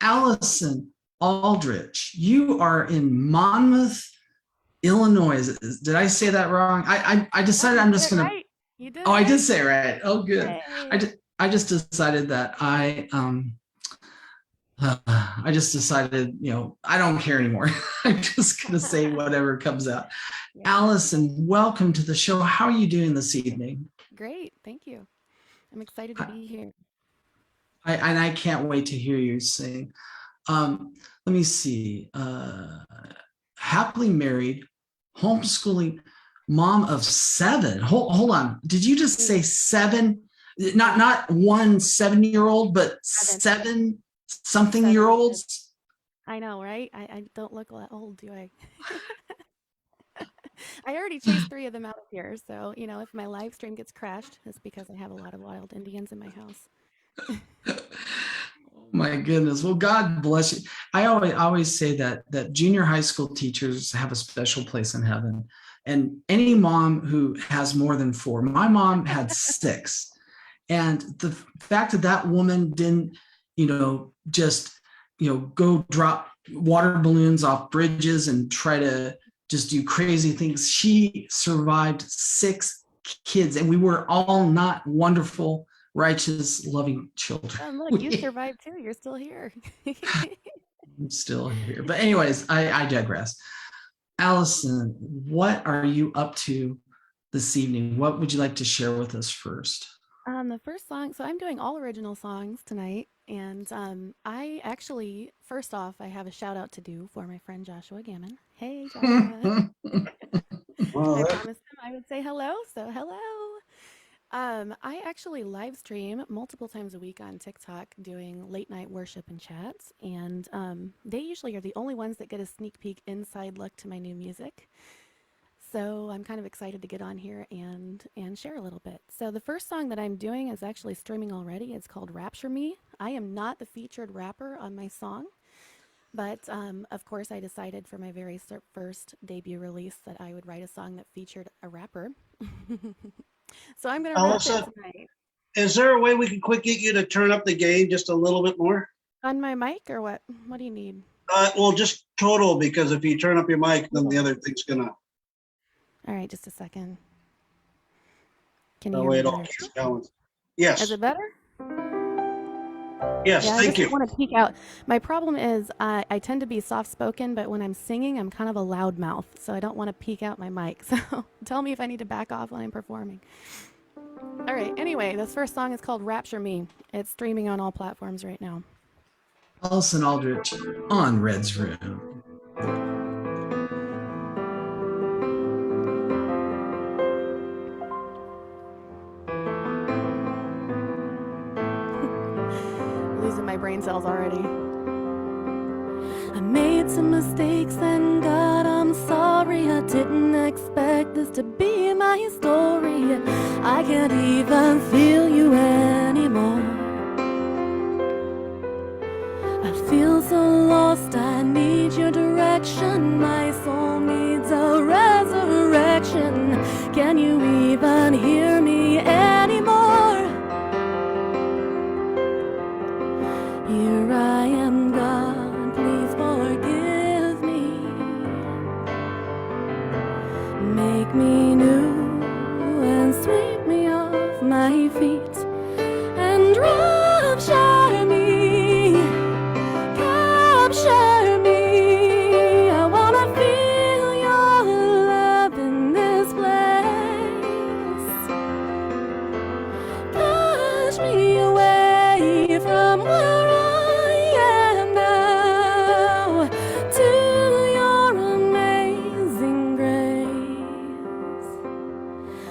Allison Aldrich, you are in Monmouth, Illinois. Did I say that wrong? I decided I'm just going to. Right. You did. Oh, I did say it right. Oh, good. Hey. I just decided that I just decided, I don't care anymore. I'm just going to say whatever comes out. Yeah. Allison, welcome to the show. How are you doing this evening? Great. Thank you. I'm excited to be here. I can't wait to hear you sing. Let me see. Happily married, homeschooling, mom of 7. Hold on. Did you just say 7? Not 1 7-year-old, but 7 something year olds? I know, right? I don't look that old, do I? I already chased 3 of them out of here. So, if my live stream gets crashed, it's because I have a lot of wild Indians in my house. My goodness. Well, God bless you. I always say that junior high school teachers have a special place in heaven. And any mom who has more than 4, my mom had 6. And the fact that woman didn't, just, go drop water balloons off bridges and try to just do crazy things. She survived 6 kids, and we were all not wonderful, righteous, loving children. Oh, look, you survived too. You're still here. I'm still here. But anyways, I digress. Allison, what are you up to this evening? What would you like to share with us first? The first song, so I'm doing all original songs tonight. And I actually, first off, I have a shout out to do for my friend Joshua Gammon. Hey, Joshua. I promised him I would say hello, so hello. I actually live stream multiple times a week on TikTok doing late night worship and chats, and they usually are the only ones that get a sneak peek inside look to my new music. So I'm kind of excited to get on here and share a little bit. So the first song that I'm doing is actually streaming already. It's called Rapture Me. I am not the featured rapper on my song, but of course I decided for my very first debut release that I would write a song that featured a rapper. So I'm going to rap it tonight. Is there a way we can quick get you to turn up the gain just a little bit more? On my mic or what? What do you need? Well, just total, because if you turn up your mic, then the other thing's gonna. All right, just a second. Can you hear me? It all keeps going. Yes. Is it better? Yes, yeah, thank you. I want to peek out. My problem is I tend to be soft-spoken, but when I'm singing, I'm kind of a loud mouth, so I don't want to peek out my mic. So tell me if I need to back off when I'm performing. All right, anyway, this first song is called Rapture Me. It's streaming on all platforms right now. Allison Aldrich on Red's Room. Losing my brain cells already. I made some mistakes and God, I'm sorry. I didn't expect this to be my story. I can't even feel you anymore. I feel so lost, I need your direction. My soul needs a resurrection. Can you even hear me anymore? Here I am, God, please forgive me. Make me new and sweep me off my feet and rapture me, capture me. I wanna feel your love in this place. Push me away from where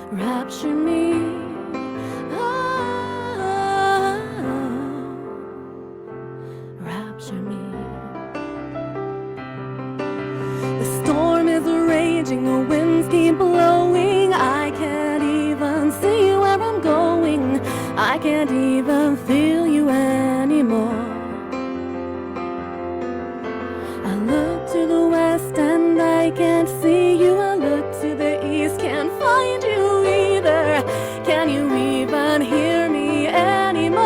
rapture me, oh, rapture me. The storm is raging, the winds keep blowing. I can't even see where I'm going. I can't even feel you anymore. I look to the west and I can't see you. I look to the east, can't find you. Can you even hear me anymore?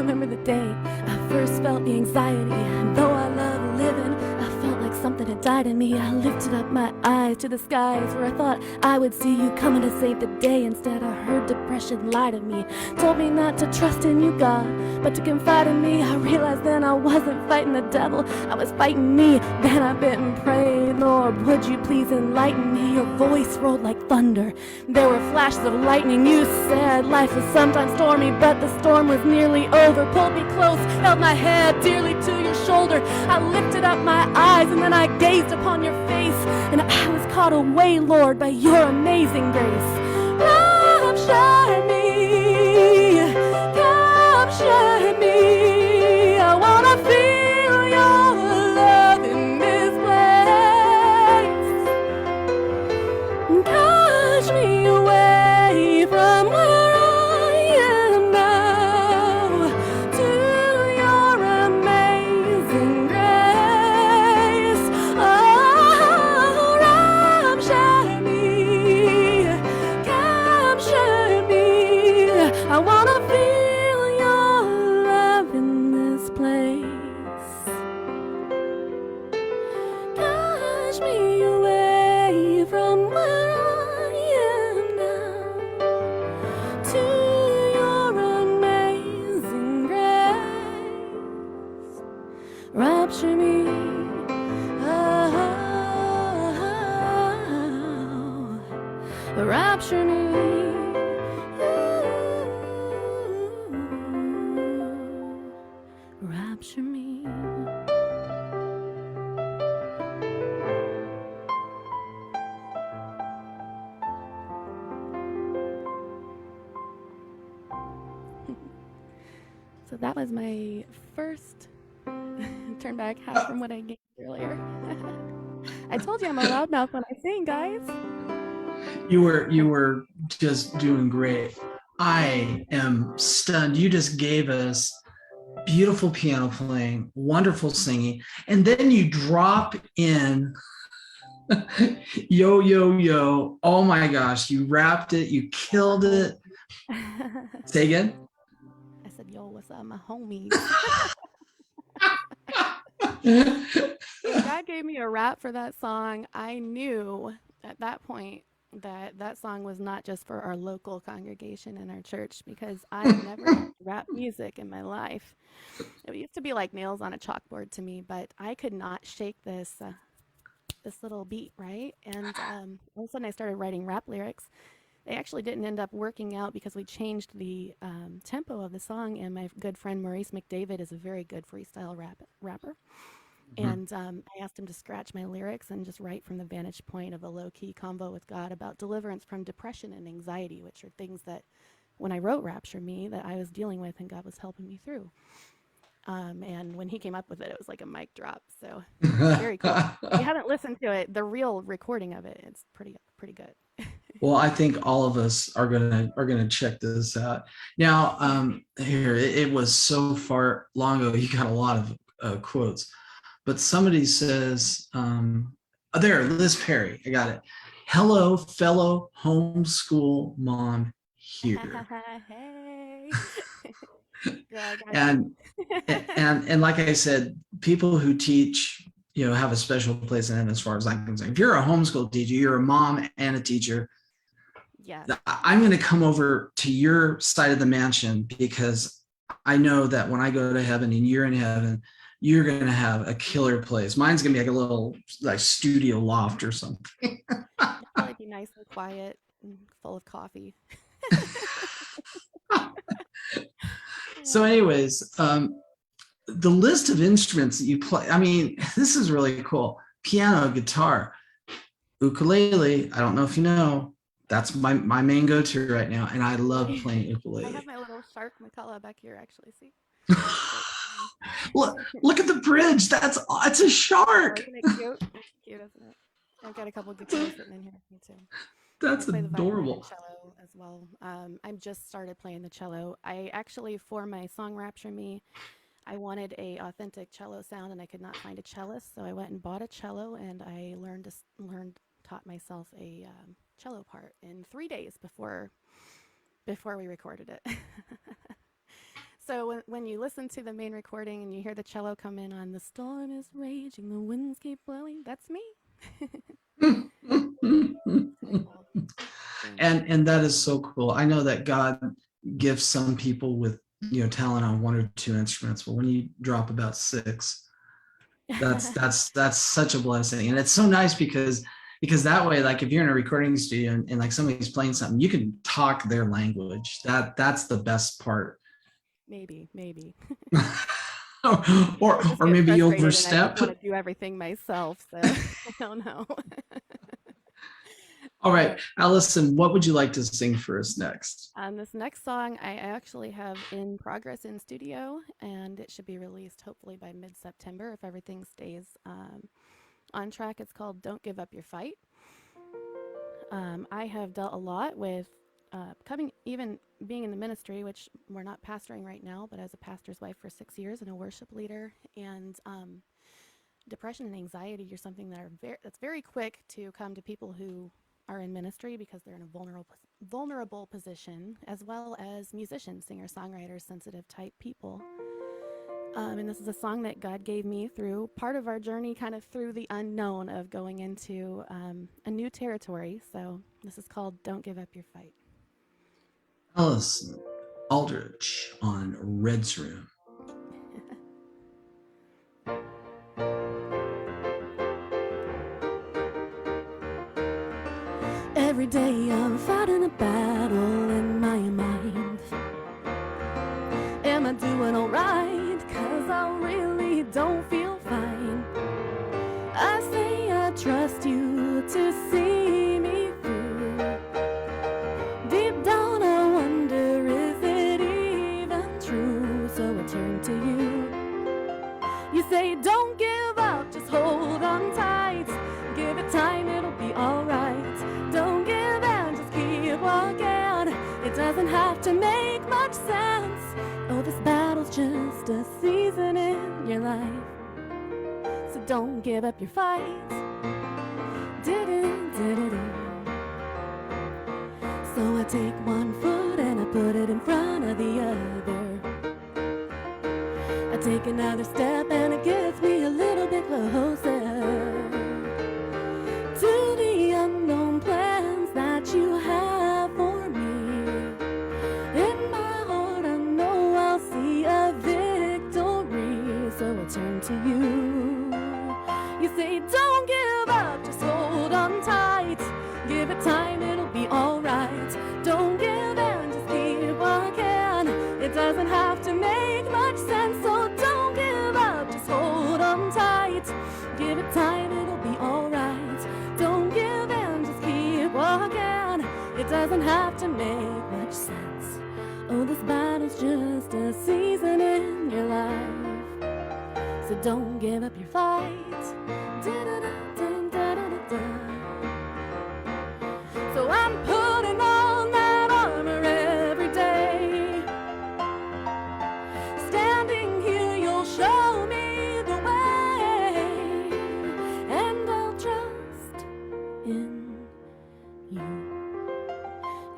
remember the day I first felt the anxiety, and though I love living, I felt like something had died in me. I lifted up my eyes to the skies where I thought I would see you coming to save the day. Instead, I heard depression lie to me, told me not to trust in you, God, but to confide in me. I realized then I wasn't fighting the devil, I was fighting me. Then I bent and prayed, Lord, would you please enlighten me? Your voice rolled like thunder, there were flashes of lightning. You said life is sometimes stormy, but the storm was nearly over. Pulled me close, held my head dearly to your shoulder. I lifted up my eyes and then I gazed upon your face, and I was caught away, Lord, by your amazing grace. Capture me, capture me. I wanna feel your love in this place. Touch me away from where I am now to your amazing grace. Oh, rapture me, capture me. I wanna feel your love in this place. Catch me away from where I am now to your amazing grace. Rapture me, oh, rapture me. Rapture me. So that was my first turn back half from what I gave earlier. I told you I'm a loudmouth when I sing, guys. You were just doing great. I am stunned. You just gave us beautiful piano playing, wonderful singing, and then you drop in yo, yo, yo. Oh my gosh, you rapped it, you killed it. Say again. I said, yo, what's up, my homies? When God gave me a rap for that song, I knew at that point that that song was not just for our local congregation in our church, because I never heard rap music in my life. It used to be like nails on a chalkboard to me, but I could not shake this this little beat, right? And all of a sudden I started writing rap lyrics. They actually didn't end up working out because we changed the tempo of the song, and my good friend Maurice McDavid is a very good freestyle rapper. And I asked him to scratch my lyrics and just write from the vantage point of a low-key convo with God about deliverance from depression and anxiety, which are things that when I wrote Rapture Me that I was dealing with and God was helping me through. And when he came up with it, it was like a mic drop. So very cool. If you haven't listened to it, the real recording of it, it's pretty good. Well, I think all of us are gonna check this out. Now, here it was so far long ago. You got a lot of quotes, but somebody says, there, Liz Perry. I got it. Hello, fellow homeschool mom here. Hey. Girl, I got And you. and like I said, people who teach, have a special place in heaven as far as I'm concerned. If you're a homeschool teacher, you're a mom and a teacher. Yeah. I'm going to come over to your side of the mansion because I know that when I go to heaven and you're in heaven, you're going to have a killer place. Mine's going to be like a little studio loft or something. It'll probably be nice and quiet and full of coffee. So anyways, the list of instruments that you play, I mean, this is really cool. Piano, guitar, ukulele. I don't know if you know, that's my main go-to right now. And I love playing ukulele. I have my little shark McCullough back here, actually. See? Look at the bridge. It's a shark. Isn't it cute? It's cute, isn't it? I've got a couple guitars sitting in here with me too. That's I play the violin adorable. and cello as well. I just started playing the cello. I actually, for my song Rapture Me, I wanted a authentic cello sound, and I could not find a cellist, so I went and bought a cello, and I taught myself a cello part in 3 days before we recorded it. So when you listen to the main recording and you hear the cello come in on "The storm is raging, the winds keep blowing," that's me. Cool. And that is so cool. I know that God gives some people with talent on one or two instruments, but when you drop about six, that's such a blessing. And it's so nice because that way, like if you're in a recording studio and like somebody's playing something, you can talk their language. That's the best part. Maybe. or maybe you overstep. And I just want to do everything myself, so I don't know. All right, Allison, what would you like to sing for us next? This next song I actually have in progress in studio, and it should be released hopefully by mid-September if everything stays on track. It's called "Don't Give Up Your Fight." I have dealt a lot with even being in the ministry, which we're not pastoring right now, but as a pastor's wife for 6 years and a worship leader, and depression and anxiety are something that's very quick to come to people who are in ministry because they're in a vulnerable position, as well as musicians, singers, songwriters, sensitive type people. And this is a song that God gave me through part of our journey, kind of through the unknown of going into a new territory. So this is called "Don't Give Up Your Fight." Allison, Aldrich on Red's Room. Every day I'm fighting a battle in my mind. Am I doing alright? 'Cause I really don't feel fine. I say I trust you to see me through. Deep down I wonder, is it even true? So I turn to you. You say don't give up, just hold on tight. Give it time, it'll be alright. Don't give in, just keep walking. It doesn't have to make much sense. Oh, this battle's just a season in your life. So don't give up your fight. So I take one foot and I put it in front of the other. I take another step and it gets me a little bit closer to the unknown plans that you have for me. In my heart I know I'll see a victory. So I turn to you. You say don't give up, just hold on tight. Give it time, it'll be alright. Don't give in, just keep walking. It doesn't have to make much sense. So don't give up, just hold on tight. Give it time, it'll be alright. Don't give in, just keep walking. It doesn't have to make much sense. Oh, this battle's just a season in your life. So don't give up your fight. So I'm putting on that armor every day. Standing here, you'll show me the way, and I'll trust in you.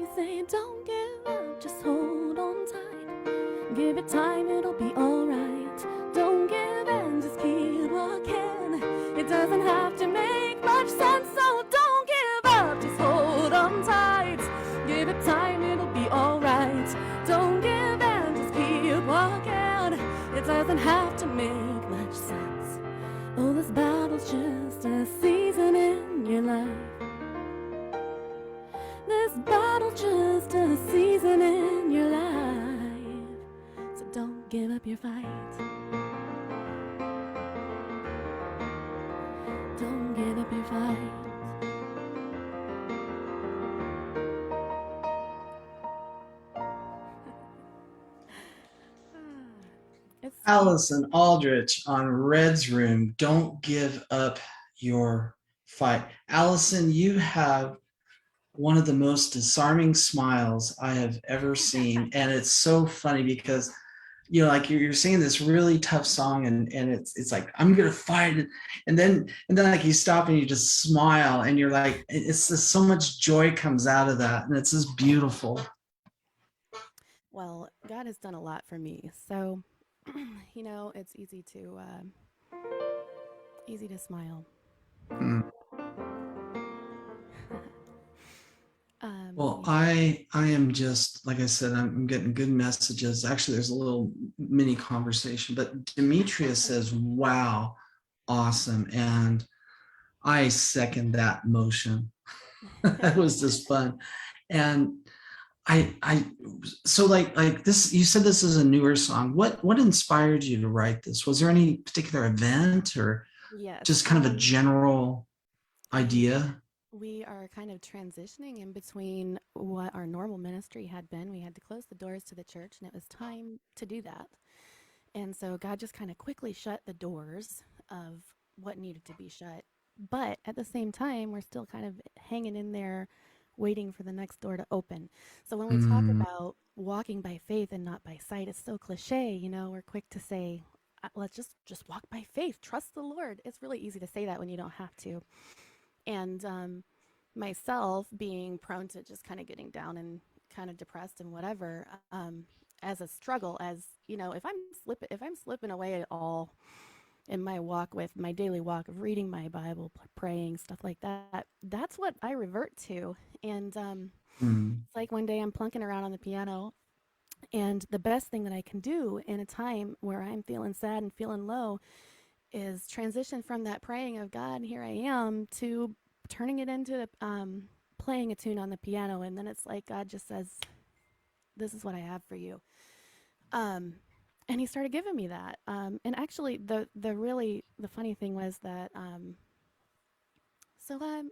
You say don't give up, just hold on tight. Give it time, it'll be alright. Don't give in, just keep walking. It doesn't have to make much sense, so don't give up, just hold on tight. Give it time, it'll be alright. Don't give in, just keep walking. It doesn't have to make much sense. Oh, this battle's just a season in your life. This battle's just a season in your life. So don't give up your fight. Don't give up your fight. Allison Aldrich on Red's Room. Don't give up your fight. Allison, you have one of the most disarming smiles I have ever seen. And it's so funny because like you're singing this really tough song and it's like, I'm gonna fight it. And then like you stop and you just smile and you're like, it's just so much joy comes out of that. And it's just beautiful. Well, God has done a lot for me. So, it's easy to smile. Mm. Well, Yeah. I am just, like I said, I'm getting good messages. Actually, there's a little mini conversation, but Demetria says, wow, awesome. And I second that motion. That was just fun. And I so like this, you said this is a newer song. What inspired you to write this? Was there any particular event or Yes. just kind of a general Yeah. idea? We are kind of transitioning in between what our normal ministry had been. We had to close the doors to the church, and it was time to do that. And so God just kind of quickly shut the doors of what needed to be shut. But at the same time, we're still kind of hanging in there, waiting for the next door to open. So when we talk Mm, about walking by faith and not by sight, it's so cliche. We're quick to say, let's just walk by faith, trust the Lord. It's really easy to say that when you don't have to. And myself being prone to just kind of getting down and kind of depressed and whatever, as a struggle, as if I'm slipping away at all in my walk with my daily walk of reading my Bible, praying, stuff like that, that's what I revert to. And mm, it's like one day I'm plunking around on the piano, and the best thing that I can do in a time where I'm feeling sad and feeling low is transition from that praying of God, here I am, to turning it into playing a tune on the piano. And then it's like God just says, this is what I have for you. And he started giving me that. And actually, the funny thing was that so I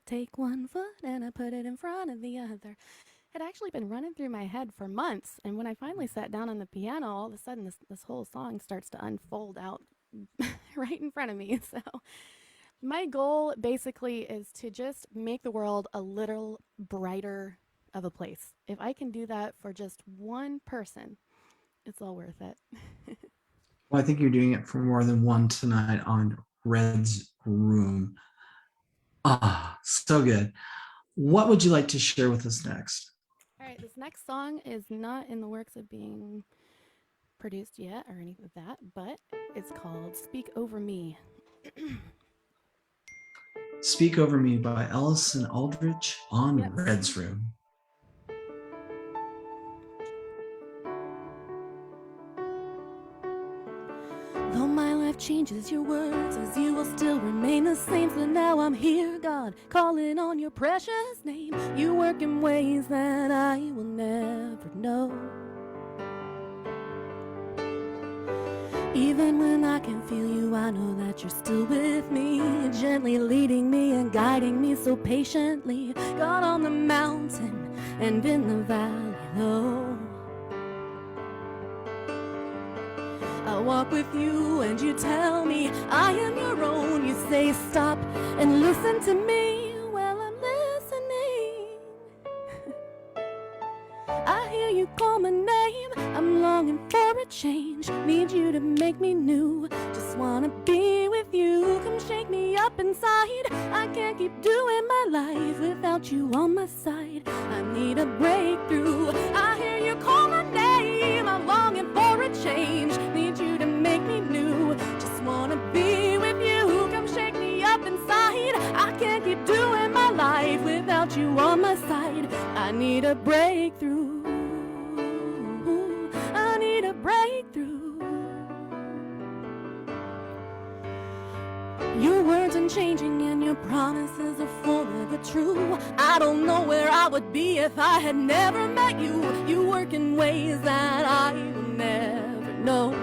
take one foot and I put it in front of the other. Had actually been running through my head for months, and when I finally sat down on the piano, all of a sudden this whole song starts to unfold out right in front of me. So my goal basically is to just make the world a little brighter of a place. If I can do that for just one person, it's all worth it. well, I think you're doing it for more than one tonight on Red's Room. Ah, so good. What would you like to share with us next? All right, this next song is not in the works of being produced yet or anything like that, but it's called Speak Over Me. Speak Over Me by Allison Aldrich on Yep. Red's Room. Though my life changes, your words as you will still remain the same. So now I'm here, God, calling on your precious name. You work in ways that I will never know. Even when I can feel you, I know that you're still with me, gently leading me and guiding me so patiently. God, on the mountain and in the valley low, I walk with you and you tell me I am your own. You say stop and listen to me. Well, I'm listening. I hear you call my name. I'm longing for a change. Need you to make me new. Just wanna be with you. Come shake me up inside. I can't keep doing my life without you on my side. I need a breakthrough. I hear you call my name. I'm longing for a change. Need you to make me new. Just wanna be with you. Come shake me up inside. I can't keep doing my life without you on my side. I need a breakthrough. I need a breakthrough. Your words are changing and your promises are forever true. I don't know where I would be if I had never met you. You work in ways that I will never know.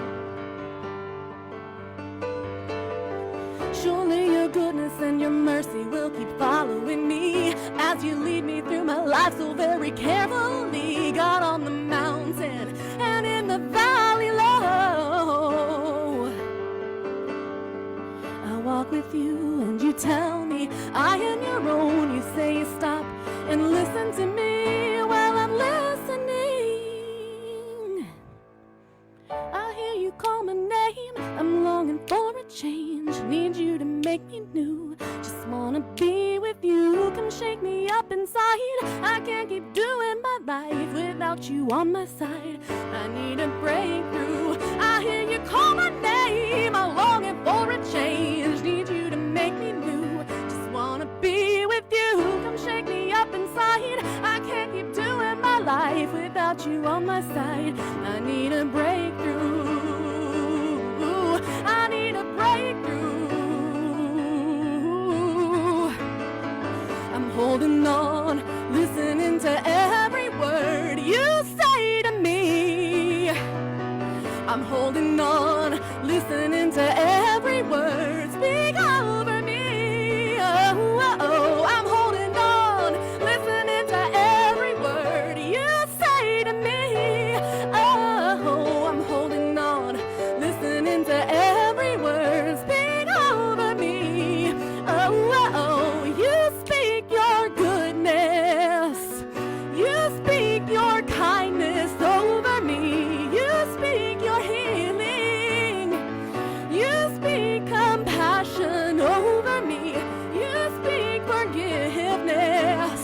Surely your goodness and your mercy will keep following me as you lead me through my life so very carefully. God, on the mountain and in the valley low, I walk with you and you tell me I am your own. You say stop and listen to me. Well, I'm listening. I hear you call my name. I'm longing for a change. Need you to make me new. Just wanna be with you. Come shake me up inside. I can't keep doing my life without without you on my side. I need a breakthrough. I hear you call my name. I'm longing for a change. Need you to make me new. Just wanna be with you. Come shake me up inside. I can't keep doing my life without you on my side. I need a breakthrough. I need a breakthrough. I'm holding on, listening to every word you say to me. I'm holding on, listening to every word speak over me. Oh, oh, oh. I'm holding on, listening to every word you say to me. Oh, I'm holding on, listening to every word speak over me. Oh, oh, oh. You speak your goodness. You speak your kindness over me. You speak your healing. You speak compassion over me. You speak forgiveness.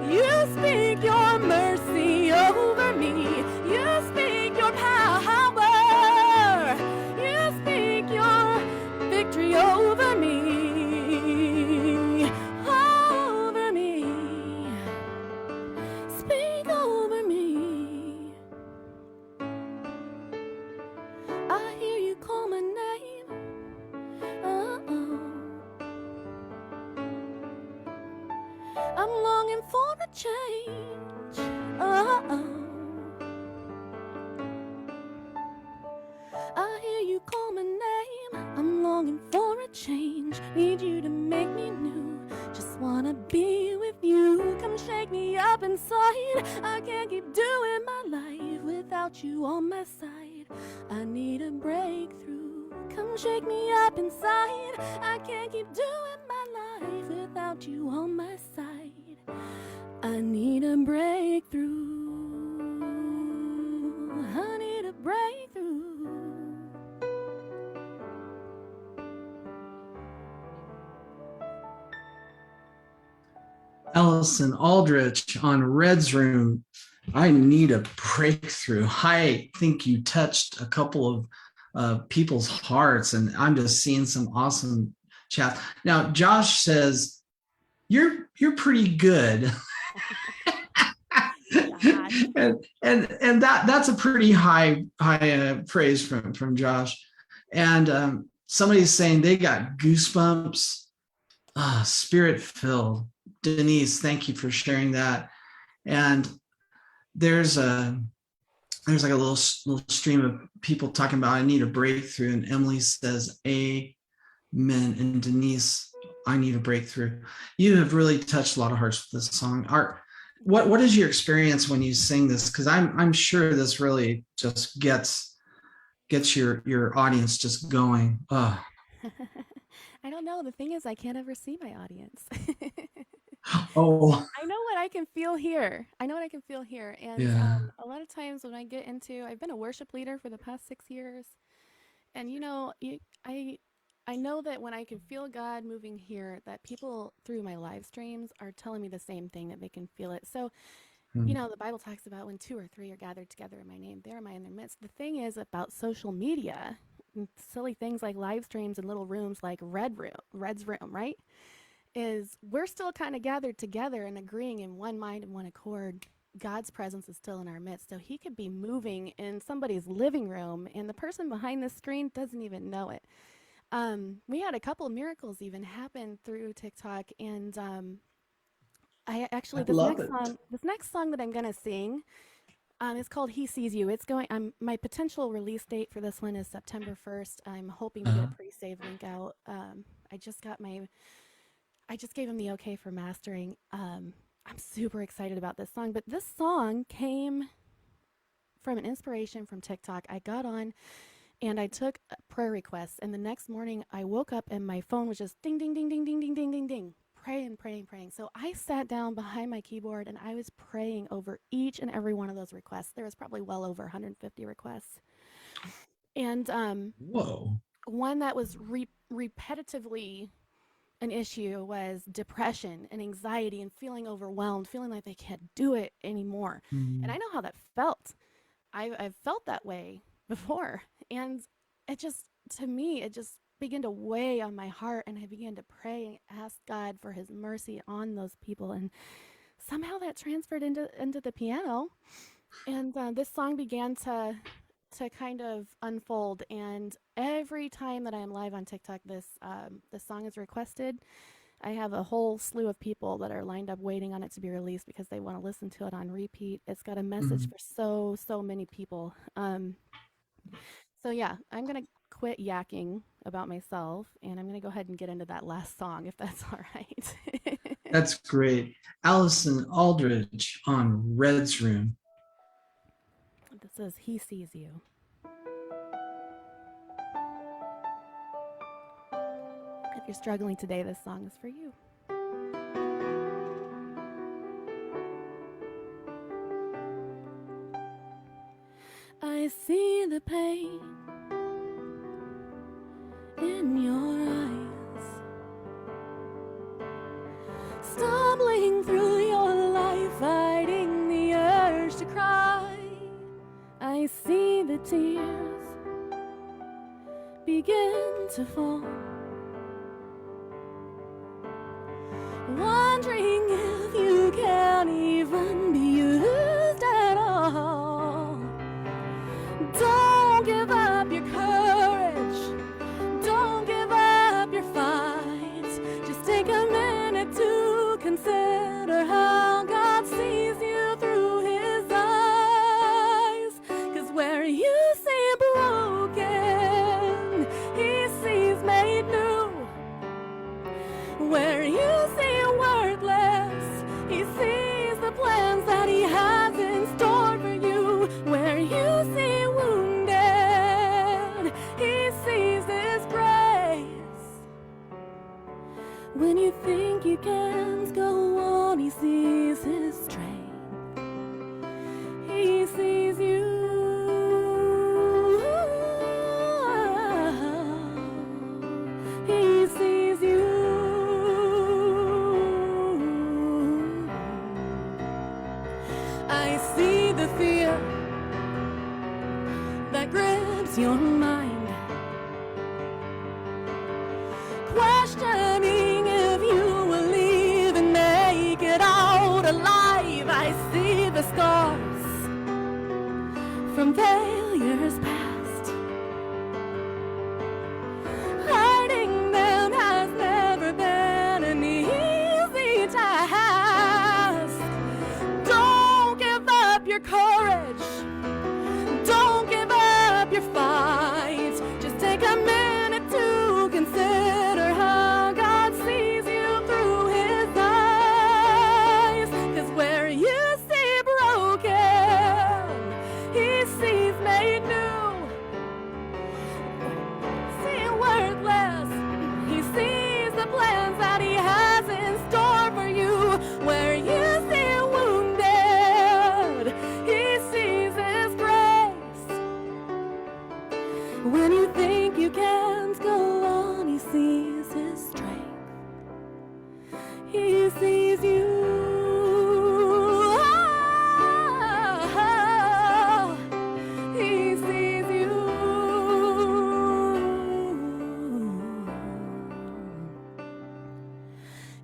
You speak your mercy over me. You speak your power. You speak your victory over me. Over me. Speak over me. I hear you call my name. Oh, I'm longing for a change. Oh, I hear you call my name. I'm longing for a change. Need you to make me new. Just wanna be with you. Come shake me up inside. I can't keep doing my life without you on my side. I need a breakthrough. Come shake me up inside. I can't keep doing my life without you on my side. I need a breakthrough. I need a breakthrough. Allison, Aldrich on Red's Room. I need a breakthrough. I think you touched a couple of people's hearts, and I'm just seeing some awesome chat. Now, Josh says, you're pretty good. and that's a pretty high praise from Josh. And somebody's saying they got goosebumps. Spirit filled. Denise, thank you for sharing that. And there's like a little stream of people talking about I need a breakthrough, and Emily says amen. And Denise, I need a breakthrough. You have really touched a lot of hearts with this song. What is your experience when you sing this? Because I'm sure this really just gets your audience just going. Oh. I don't know. The thing is, I can't ever see my audience. Oh. I know what I can feel here. I know what I can feel here. And Yeah. A lot of times when I get into, I've been a worship leader for the past 6 years. And I know that when I can feel God moving here, that people through my live streams are telling me the same thing, that they can feel it. So, the Bible talks about when 2 or 3 are gathered together in my name, there am I in their midst. The thing is about social media, silly things like live streams and little rooms like Red's Room, right? Is we're still kind of gathered together and agreeing in one mind and one accord. God's presence is still in our midst. So he could be moving in somebody's living room and the person behind the screen doesn't even know it. We had a couple of miracles even happen through TikTok. And I actually, this next song that I'm going to sing, it's called He Sees You. It's going, my potential release date for this one is September 1st. I'm hoping to get a pre-save link out. I just gave him the okay for mastering. I'm super excited about this song, but this song came from an inspiration from TikTok. I got on and I took prayer requests, and the next morning I woke up and my phone was just ding, ding, ding, ding, ding, ding, ding, ding, ding, praying. So I sat down behind my keyboard and I was praying over each and every one of those requests. There was probably well over 150 requests. And whoa. One that was repetitively an issue was depression and anxiety and feeling overwhelmed, feeling like they can't do it anymore. And I know how that felt. I've felt that way before. And it just, to me, it just began to weigh on my heart. And I began to pray and ask God for his mercy on those people. And somehow that transferred into the piano. And this song began to kind of unfold. And every time that I am live on TikTok, this song is requested. I have a whole slew of people that are lined up waiting on it to be released because they want to listen to it on repeat. It's got a message for so many people. So yeah, I'm gonna quit yakking about myself, and I'm gonna go ahead and get into that last song, if that's all right. That's great. Allison Aldrich on Red's Room. This says He Sees You. If you're struggling today, this song is for you. I see the pain in your eyes, stumbling through your life, fighting the urge to cry. I see the tears begin to fall, wondering if you can even be used at all. Don't give up your courage, don't give up your fight. Just take a minute to consider how God sees you through his eyes. 'Cause where you see broken, he sees made new. Where you see worthless, he sees the plans that he has in store for you. Where you see wounded, he sees his grace. When you think you can't go on, he sees his strength. He sees you. He sees you. I see the fear that grips your mind, questioning if you will even make it out alive. I see the scars from failures past. Hiding them has never been an easy task. Don't give up your courage, don't give up your fight. Just take a minute to consider how God sees you through his eyes. 'Cause where you see broken, he sees made new. See worthless, he sees the plans that he has in store for you. Where you see wounded, he sees his grace. When you think you can't go on, he sees his strength. He sees you. Oh, he sees you.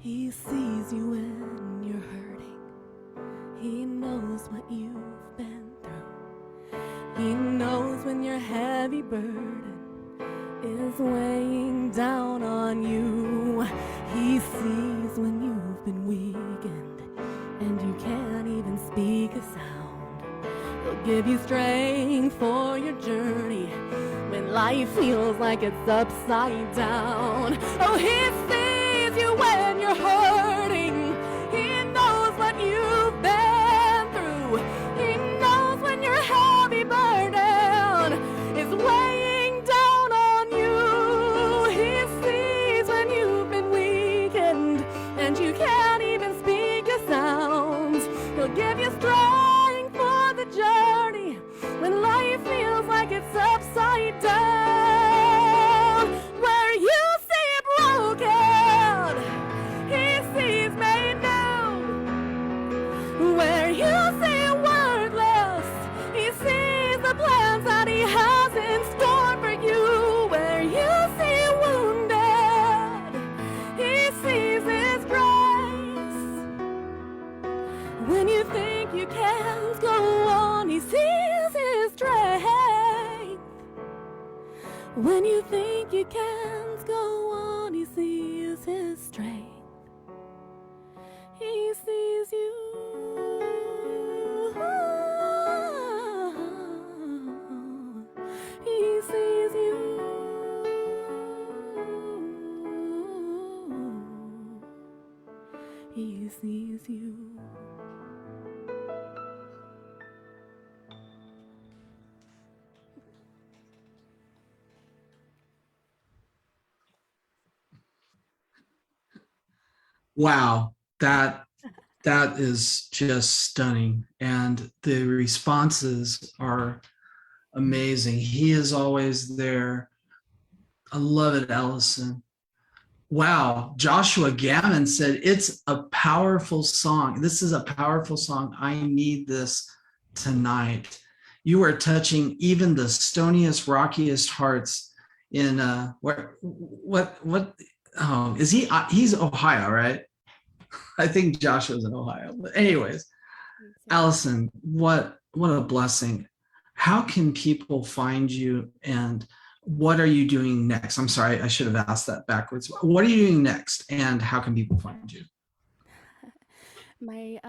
He sees you when you're hurting. He knows what you've been through. He knows when your heavy burden is weighing down on you. He sees when you've been weakened and you can't even speak a sound. He'll give you strength for your journey when life feels like it's upside down. Oh, he sees you when you're hurting. He knows what you've been through. He knows when your heavy burden is weighing down on you. He sees when you've been weakened and you can't even speak a sound. He'll give you strength for the journey when life feels like it's upside down. Where you see broken, you can't go on, he sees his strength. When you think you can't go on, he sees his strength. He sees you. He sees you. He sees you. Wow, that is just stunning, and the responses are amazing. He is always there. I love it, Allison. Wow, Joshua Gammon said it's a powerful song. This is a powerful song. I need this tonight. You are touching even the stoniest, rockiest hearts in what oh, is he? He's Ohio, right? I think Joshua's in Ohio. But anyways, Allison, what a blessing. How can people find you, and what are you doing next? I'm sorry, I should have asked that backwards. What are you doing next, and how can people find you? My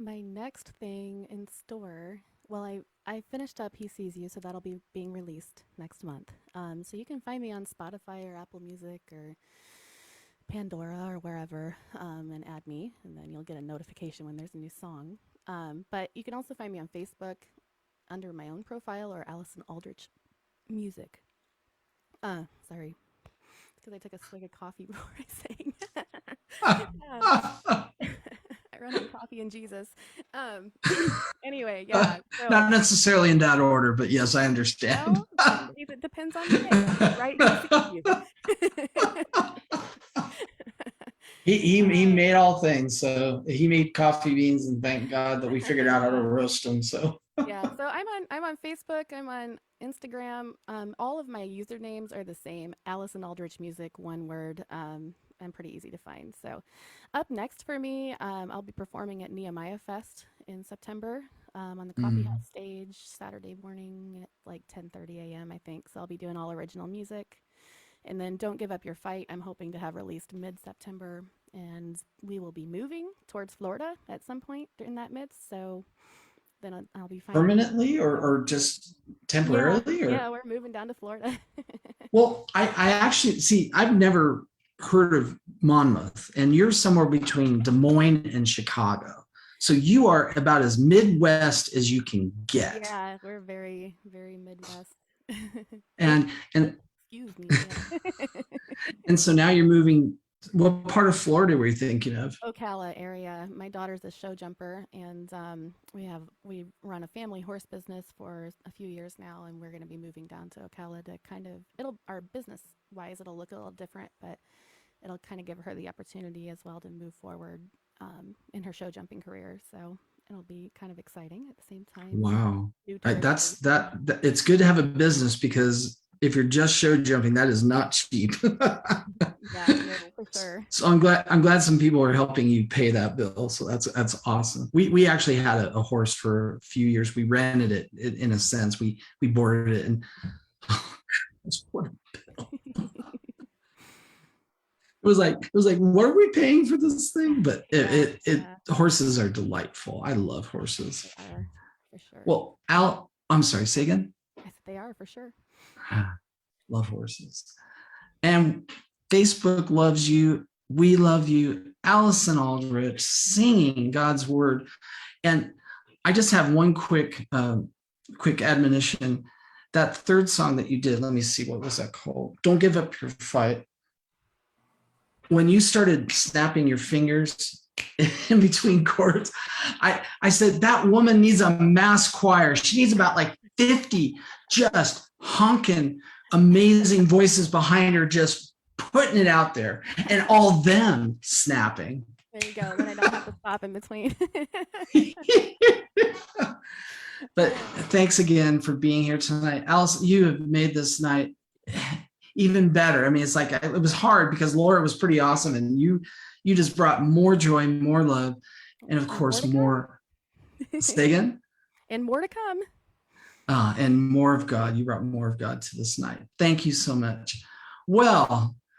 next thing in store. Well, I finished up He Sees You, so that'll be being released next month. So you can find me on Spotify or Apple Music or Pandora or wherever, and add me, and then you'll get a notification when there's a new song. But you can also find me on Facebook under my own profile or Allison Aldrich Music. Sorry, because I took a swig of coffee before I sang. I run on coffee and Jesus. Anyway, yeah. So, Not necessarily in that order, but yes, I understand. well, it depends on the day, right? He made all things, so he made coffee beans, and thank God that we figured out how to roast them. So yeah, so I'm on Facebook, I'm on Instagram. All of my usernames are the same. Allison Aldrich Music, one word. I'm pretty easy to find. So up next for me, I'll be performing at Nehemiah Fest in September, on the Coffee House stage Saturday morning at like 10:30 a.m. I think. So I'll be doing all original music. And then Don't Give Up Your Fight, I'm hoping to have released mid-September, and we will be moving towards Florida at some point in that midst. So then I'll be fine. Permanently or just temporarily? Yeah, we're moving down to Florida. Well, I actually see, I've never heard of Monmouth, and you're somewhere between Des Moines and Chicago. So you are about as Midwest as you can get. Yeah, we're very, very Midwest. and Excuse me. Yeah. And so now you're moving. What part of Florida were you thinking of? Ocala area. My daughter's a show jumper, and we run a family horse business for a few years now, and we're going to be moving down to Ocala to kind of our business wise it'll look a little different, but it'll kind of give her the opportunity as well to move forward in her show jumping career. So it'll be kind of exciting at the same time. Wow, that's it's good to have a business, because if you're just show jumping, that is not cheap. Yeah, no, for sure. So I'm glad some people are helping you pay that bill. So that's awesome. We actually had a horse for a few years. We rented it in a sense. We boarded it, and what a bill. It was like, what are we paying for this thing? But horses are delightful. I love horses. They are, for sure. Well, I'm sorry, say again. I said they are, for sure. Love horses. And Facebook loves you. We love you. Allison Aldrich singing God's word. And I just have one quick admonition. That third song that you did, let me see, what was that called? Don't Give Up Your Fight. When you started snapping your fingers in between chords, I said, that woman needs a mass choir. She needs about like 50 just honking, amazing voices behind her, just putting it out there, and all them snapping. There you go. Then I don't have to stop in between. But thanks again for being here tonight. Allison, you have made this night even better. I mean, it's like, it was hard because Laura was pretty awesome, and you just brought more joy, more love, and of course, more. Say again? And more to come. And more of God. You brought more of God to this night. Thank you so much. Well,